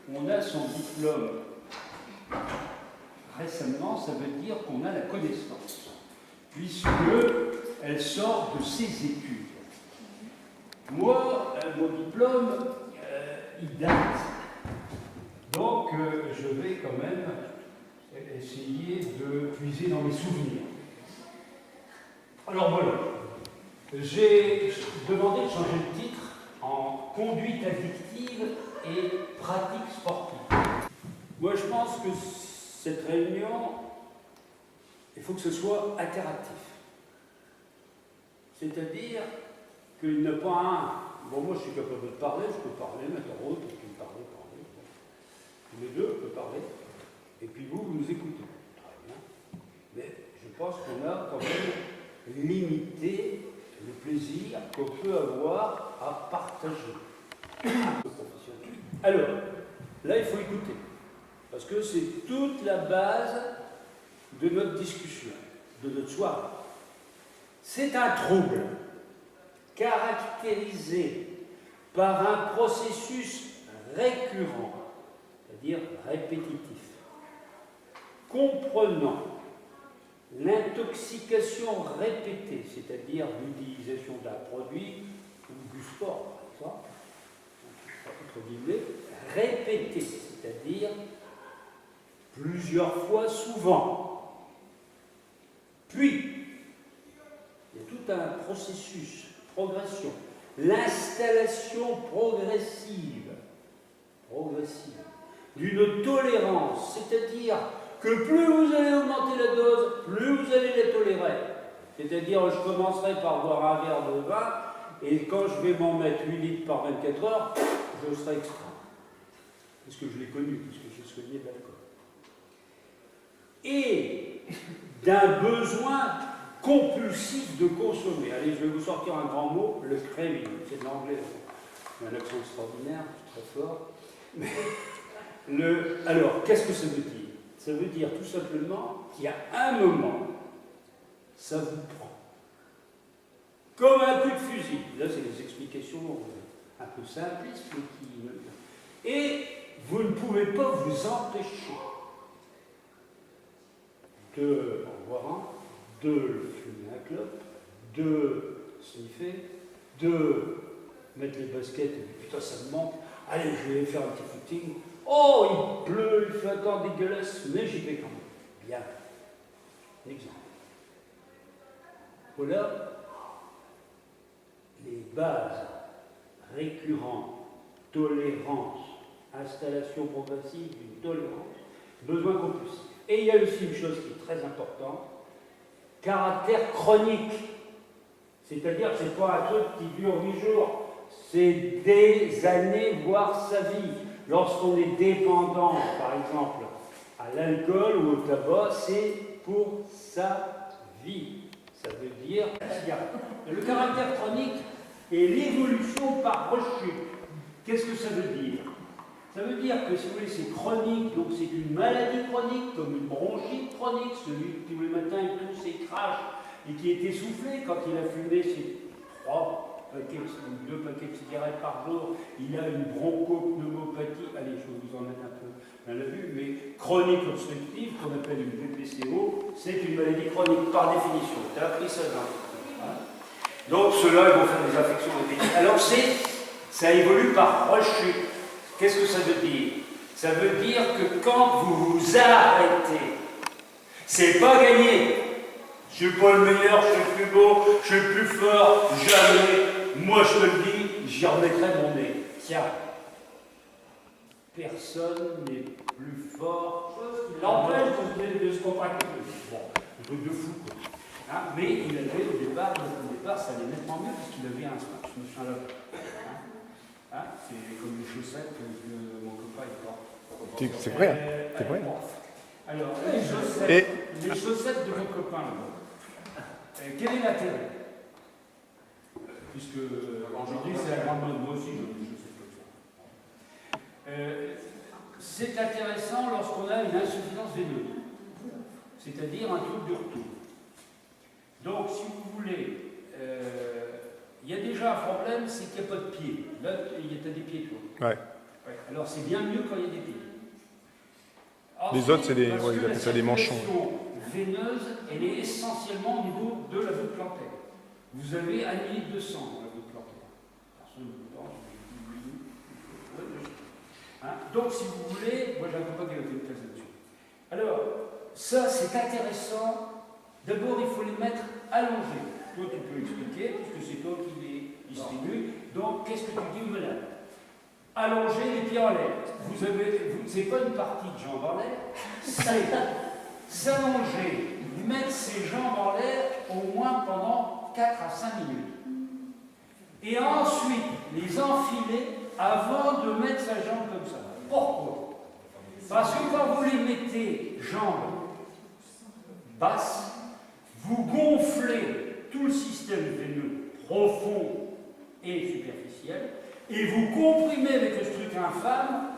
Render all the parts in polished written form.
qu'on a son diplôme récemment, ça veut dire qu'on a la connaissance, puisqu'elle sort de ses études. Moi, mon diplôme, il date. Donc, je vais quand même essayer de puiser dans mes souvenirs. Alors voilà, j'ai demandé de changer le titre en conduite addictive et pratique sportive. Moi, je pense que cette réunion, il faut que ce soit interactif. C'est-à-dire qu'il n'y a pas un. Bon, moi, je suis capable de parler, je peux parler, mettre en route, et puis parler. Tous les deux, on peut parler. Et puis vous nous écoutez. Très bien. Mais je pense qu'on a quand même limité le plaisir qu'on peut avoir à partager. Alors, là, il faut écouter. Parce que c'est toute la base de notre discussion, de notre soirée. C'est un trouble caractérisé par un processus récurrent, c'est-à-dire répétitif, comprenant l'intoxication répétée, c'est-à-dire l'utilisation d'un produit ou du sport, par exemple, entre guillemets, répétée, c'est-à-dire plusieurs fois souvent. Puis, il y a tout un processus, progression, l'installation progressive d'une tolérance, c'est-à-dire que plus vous allez augmenter la dose, plus vous allez la tolérer. C'est-à-dire, je commencerai par boire un verre de vin, et quand je vais m'en mettre 8 litres par 24 heures, je serai extra. Parce que je l'ai connu, puisque j'ai soigné de l'alcool. Et d'un besoin compulsif de consommer. Allez, je vais vous sortir un grand mot, le craving. C'est de l'anglais. Un accent extraordinaire, très fort. Mais alors, qu'est-ce que ça veut dire? Ça veut dire tout simplement qu'il y a un moment, ça vous prend. Comme un coup de fusil. Là, c'est des explications un peu simplistes, mais qui... Et vous ne pouvez pas vous empêcher de en voir un, de fumer un clope, de sniffer, de mettre les baskets, et puis putain, ça me manque. Allez, je vais faire un petit footing. Oh, il pleut, il fait un temps dégueulasse, mais j'y vais quand même. Bien. Un exemple. Voilà les bases récurrentes, tolérance, installation progressive d'une tolérance, besoin compulsif. Et il y a aussi une chose qui est très importante, caractère chronique. C'est-à-dire que ce n'est pas un truc qui dure 8 jours, c'est des années, voire sa vie. Lorsqu'on est dépendant, par exemple, à l'alcool ou au tabac, c'est pour sa vie. Ça veut dire qu'il y a le caractère chronique et l'évolution par rechute. Qu'est-ce que ça veut dire? Ça veut dire que, si vous voulez, c'est chronique, donc c'est une maladie chronique, comme une bronchite chronique, celui qui tous les matins il tousse et crache, et qui est essoufflé quand il a fumé ses 2 paquets de cigarettes par jour, il a une bronchopneumopathie, allez, je vais vous en mettre un peu dans la vue, mais chronique obstructive, qu'on appelle une BPCO, c'est une maladie chronique par définition. Tu as appris ça dans Donc ceux-là, ils vont faire des infections répétitives. Alors ça évolue par rechute. Qu'est-ce que ça veut dire? Ça veut dire que quand vous vous arrêtez, c'est pas gagné. Je suis pas le meilleur, je suis le plus beau, je suis le plus fort, jamais. Moi je te le dis, j'y remettrai mon nez. Tiens. Personne n'est plus fort. L'empêche de se contracter. Bon, un truc de fou, quoi. Hein, mais il avait au départ, ça allait nettement mieux parce qu'il avait un machin-là. Hein, c'est comme les chaussettes que mon copain il porte. C'est vrai, hein, c'est vrai. Alors, les chaussettes de mon copain, quel est l'intérêt? Puisque aujourd'hui c'est la grande mode, moi aussi j'ai des chaussettes comme ça. C'est intéressant lorsqu'on a une insuffisance veineuse, c'est-à-dire un trouble du retour. Donc, si vous voulez, il y a déjà un problème, c'est qu'il n'y a pas de pied. Là, il y a des pieds, toi. Ouais. Ouais. Alors c'est bien mieux quand il y a des pieds. Les autres, c'est des, ouais, ils appellent ça des manchons. La circulation veineuse, elle est essentiellement au niveau de la voûte plantaire. Vous avez 1 litre de sang dans la voûte plantaire. Personne ne pense, donc, si vous voulez, moi je ne pas qu'il y ait une thèse là-dessus. Alors, ça c'est intéressant. D'abord, il faut les mettre allongés. Toi, tu peux expliquer, puisque c'est toi qui les distribue. Donc, qu'est-ce que tu dis, madame? Allonger les pieds en l'air. C'est pas une partie de jambes en l'air, c'est s'allonger, mettre ses jambes en l'air au moins pendant 4 à 5 minutes. Et ensuite, les enfiler avant de mettre sa jambe comme ça. Pourquoi? Parce que quand vous les mettez jambes basses, vous gonflez tout le système veineux profond et superficiel, et vous comprimez avec le truc infâme,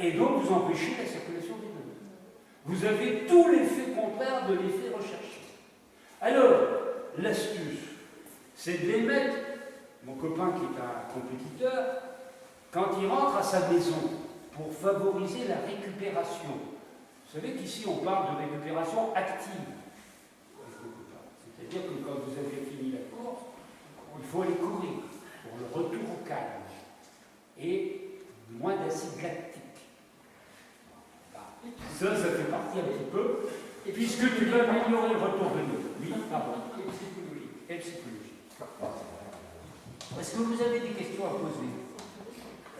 et donc vous empêchez la circulation veineuse. Vous avez tout l'effet contraire de l'effet recherché. Alors, l'astuce, c'est de les mettre, mon copain qui est un compétiteur, quand il rentre à sa maison, pour favoriser la récupération. Vous savez qu'ici on parle de récupération active. C'est-à-dire que quand vous avez fini la course, il faut aller courir pour le retour au calme et moins d'acide lactique. Ça fait partie un petit peu, puisque tu vas améliorer le retour veineux. Oui, pardon. Et psychologie. Est-ce que vous avez des questions à poser?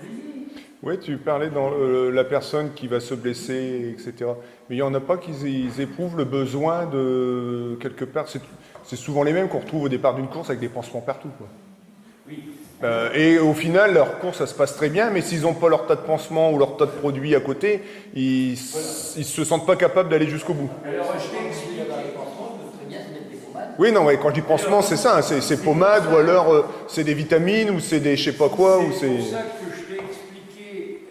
Allez-y. Oui, tu parlais dans la personne qui va se blesser, etc. Mais il n'y en a pas qui éprouvent le besoin de, quelque part, c'est souvent les mêmes qu'on retrouve au départ d'une course avec des pansements partout, quoi. Oui. Et au final, leur course, ça se passe très bien, mais s'ils n'ont pas leur tas de pansements ou leur tas de produits à côté, ils ne se sentent pas capables d'aller jusqu'au bout. Alors, je t'ai expliqué. Oui, non, ouais, quand je dis pansement, c'est ça, hein, c'est pommade, ou alors c'est des vitamines, ou c'est des je sais pas quoi, ou c'est... C'est pour ça que je t'ai expliqué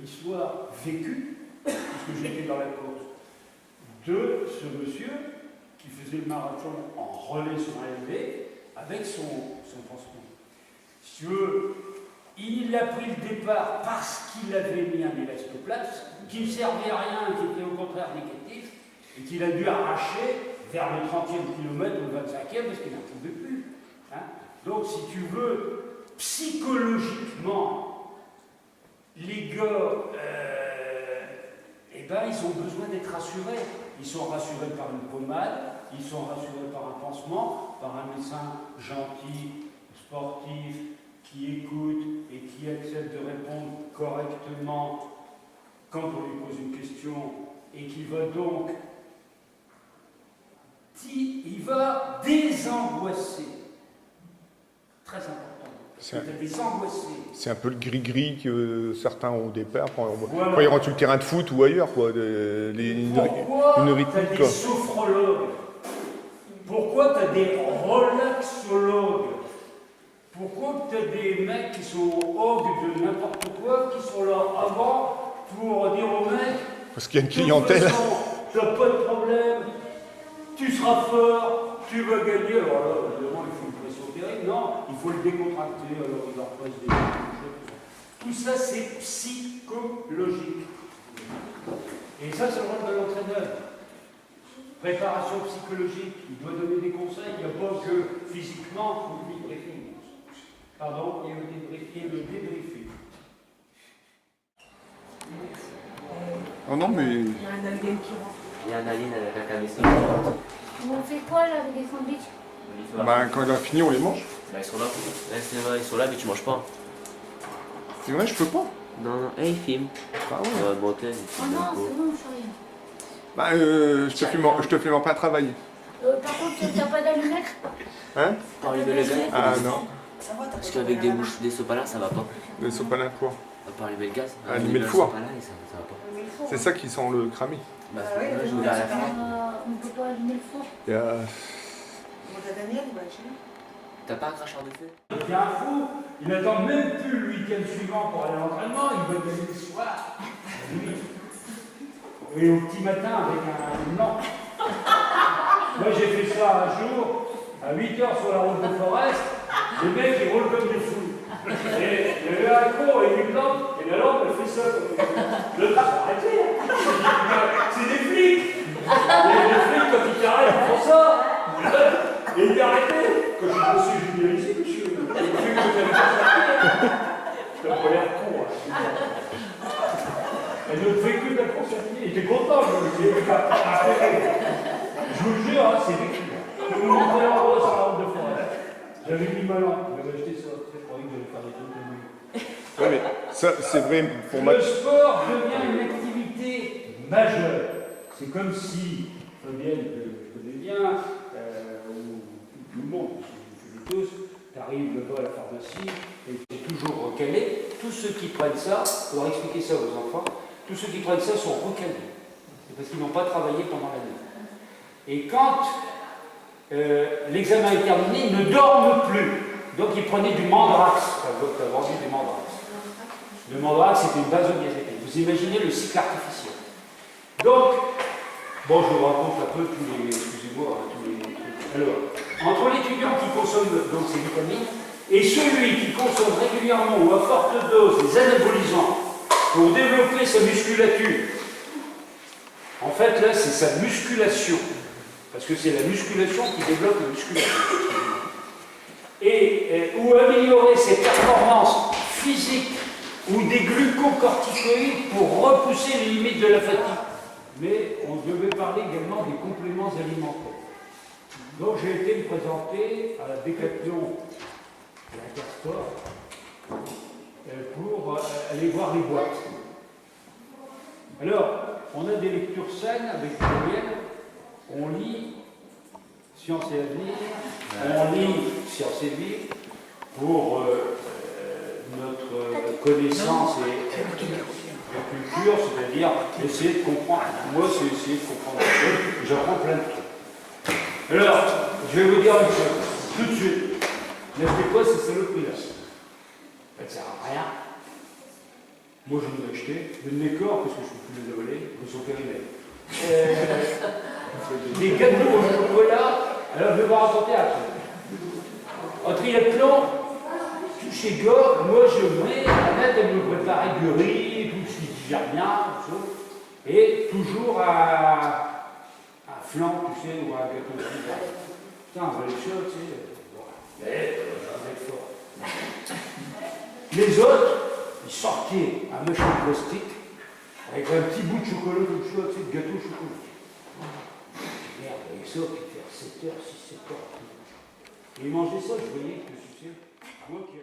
l'histoire vécue, puisque j'étais dans la course, de ce monsieur qui faisait le marathon en relais sur un LV avec son pansement. Si tu veux, il a pris le départ parce qu'il avait mis un élastoplast qui ne servait à rien, qui était au contraire négatif, et qu'il a dû arracher vers le 30e kilomètre ou le 25e parce qu'il n'en pouvait plus. Hein. Donc, si tu veux, psychologiquement, les gars, ils ont besoin d'être rassurés. Ils sont rassurés par une pommade, ils sont rassurés par un pansement, par un médecin gentil, sportif, qui écoute et qui accepte de répondre correctement quand on lui pose une question et qui va donc il va désangoisser. Très important. C'est un peu le gris-gris que certains ont au départ quand ils rentrent sur le terrain de foot ou ailleurs, quoi. Pourquoi tu as des sophrologues? Pourquoi tu as des relaxologues? Pourquoi tu as des mecs qui sont hogues de n'importe quoi, qui sont là avant pour dire aux mecs parce qu'il y a une clientèle. Tu n'as pas de problème, tu seras fort, tu vas gagner. Alors là, évidemment, il faut une pression terrible. Non, il faut le décontracter, alors il leur passe des choses. Tout ça, c'est psychologique. Et ça, c'est le rôle de l'entraîneur. Préparation psychologique, il doit donner des conseils, il n'y a pas que physiquement, il faut le débriefing. Pardon, et le débriefing. Oh non, mais... Il y a un alien qui rentre. Il y a un alien avec un camisson. On fait quoi là avec les sandwichs? Bah, quand il a fini, on les mange. Bah, ils sont là. Ouais, c'est vrai, ils sont là, mais tu manges pas. C'est vrai, je peux pas. Non, non, ils filment. Ah ouais. Bon, Oh non, c'est bon, je suis rien. Bah, je te filme pas à travailler. Par contre, t'as pas d'allumettes? Hein? Parler de les gaz. Ah non. Parce qu'avec des mouches, des sopalins, ça va pas. Des sopalins quoi? Par allumer le gaz. Allumer le four. Sopalins, ça va pas. C'est ça qui sent le cramé. Bah, là, j'ai ouvert la fin. On peut pas allumer le four. Il y a... Bon, t'as Daniel, il va chez nous. T'as pas un cracheur de feu? Il y a un fou, il n'attend même plus le week-end suivant pour aller à l'entraînement, il va gagner le soir. Et au petit matin avec une lampe. Moi j'ai fait ça un jour, à 8h sur la route de Forest, les mecs ils roulent comme des fous. Et il y avait un con avec une lampe, et la lampe, elle fait ça. L'autre, arrêtez. C'est des flics. Les flics, quand ils t'arrêtent, ils font ça. Et il dit arrêtez. Quand je me suis dit, ici, monsieur. C'est pas l'air con. Elle ne fait que de la concertiner. Il était content, je vous jure, hein, c'est vécu. Je vous montrer en gros sur la route de forêt. J'avais mis ma lampe, j'avais acheté ça. Je croyais que j'allais faire des trucs de nuit. Ouais, mais ça, c'est vrai pour ma... Le sport devient une activité majeure. C'est comme si, Fabienne, que je connais bien, ou tout le monde, parce que vous tous, tu arrives là-bas à la pharmacie et tu es toujours recalé. Tous ceux qui prennent ça, il faudra expliquer ça aux enfants, tous ceux qui prennent ça sont recalés. C'est parce qu'ils n'ont pas travaillé pendant l'année. Et quand l'examen est terminé, ils ne dorment plus. Donc ils prenaient du mandrax. Tu as vendu du mandrax. Le mandrax, c'était une benzodiazépine. Vous imaginez le cycle artificiel. Donc, bon, je vous raconte un peu tous les... Excusez-moi, tous les trucs. Alors, entre l'étudiant qui consomme donc ces vitamines et celui qui consomme régulièrement ou à forte dose des anabolisants pour développer sa musculature, en fait, là, c'est sa musculation. Parce que c'est la musculation qui développe la musculature. Ou améliorer ses performances physiques ou des glucocorticoïdes pour repousser les limites de la fatigue. Mais on devait parler également des compléments alimentaires. Donc j'ai été me présenter à la Décathlon de la Castor pour aller voir les boîtes. Alors, on a des lectures saines avec Fabienne, on lit Science et Avenir, on lit Science et Vie pour notre connaissance et culture, c'est-à-dire essayer de comprendre. Moi, c'est essayer de comprendre les choses, j'apprends plein de trucs. Alors, je vais vous dire une chose, tout de suite, n'achetez pas ces saloperies-là. Ça ne sert à rien. Moi, je vais acheter des corps, parce que je ne peux plus les avaler, ils sont périmés. Des gâteaux au chocolat, alors je vais vous raconter après. En triathlon, tout chez gars, moi je mets, Annette, elle me préparait du riz, tout ce qui digère bien, tout ça, et toujours un flan, tu sais, ou un gâteau de riz. Putain, on va les choses, tu sais. Mais, j'en ai fort. Les autres, ils sortaient un machin de plastique avec un petit bout de chocolat comme ça, tu sais, de gâteau au chocolat. Merde, avec ça, tu fais 7 heures, 6-7 heures. Et ils mangeaient ça, je voyais que le succès, moi qui